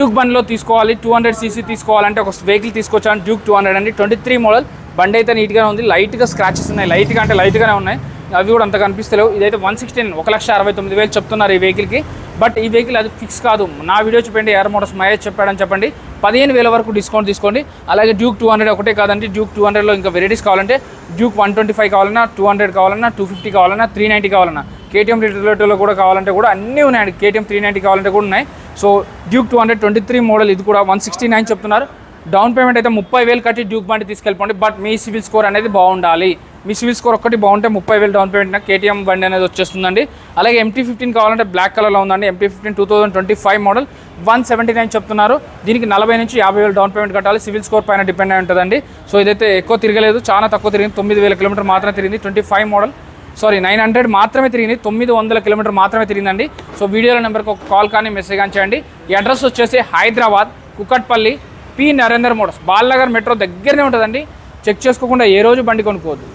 Duke బండిలో తీసుకోవాలి 200cc తీసుకోవాలంటే ఒక వెహికల్ తీసుకొచ్చాను డ్యూక్ 200 అండి 23 మోడల్. బండి అయితే నీట్గానే ఉంది, లైట్గా స్క్రాచెస్ ఉన్నాయి, లైట్గా అంటే లైట్గానే ఉన్నాయి, అవి కూడా అంత కనిపిస్తలేవు. ఇదైతే 116 1,69,000 చెప్తున్నారు ఈ వెహికల్కి. బట్ ఈ వెహికల్ అది ఫిక్స్ కాదు. నా వీడియో చెప్పండి ఏఆర్ మోటార్స్ మహేష్ చెప్పాడని చెప్పండి, 15,000 వరకు డిస్కౌంట్ తీసుకోండి. అలాగే డ్యూక్ 200 ఒకటే కాదండి, డ్యూక్ 200లో ఇంకా వెరైటీస్ కావాలంటే డ్యూక్ 125 కావాలన్నా, 200 కావాలన్నా, 250 కావాలన్నా, 390 కావాలన్నా, కేటీఎం రిలేటివ్లో కూడా కావాలంటే కూడా అన్నీ ఉన్నాయండి. కేటీఎం 390 కావాలంటే కూడా ఉన్నాయి. సో డ్యూక్ 223 మోడల్, ఇది కూడా 169 చెప్తున్నారు. డౌన్ పేమెంట్ అయితే 30,000 కట్టి డ్యూక్ బండి తీసుకెళ్ళిపోండి. బట్ మీ సివిల్ స్కోర్ అనేది బాగుండాలి. మీ సివిల్ స్కోర్ ఒక్కటి బాగుంటే 30,000 డౌన్ పేమెంట్ కేటీఎం బండి అనేది వచ్చేస్తుందండి. అలాగే MT-15 కావాలంటే బ్లాక్ కలర్లో ఉందండి. MT-15 2025 మోడల్ 179 చెప్తున్నారు. దీనికి 40,000 నుంచి 50,000 డౌన్ పేమెంట్ కట్టాలి. సివిల్ స్కోర్ పైన డిపెండ్ అయి ఉంటుందండి. సో ఇదైతే ఎక్కువ తిరగలేదు, చాలా తక్కువ తిరిగింది, 9,000 కిలోమీటర్ మాత్రమే తిరిగింది. 25 మోడల్ 900 మాత్రమే తిరిగింది, 900 కిలోమీటర్ మాత్రమే తిరిగిందండి. సో వీడియోలో నెంబర్కి ఒక కాల్ కానీ మెసేజ్ కానీ చేయండి. ఈ అడ్రస్ వచ్చేసి Hyderabad Kukatpally P Narender Motors, Balanagar metro దగ్గరనే ఉంటుందండి. చెక్ చేసుకోకుండా ఏ రోజు బండి కొనుక్కోవద్దు.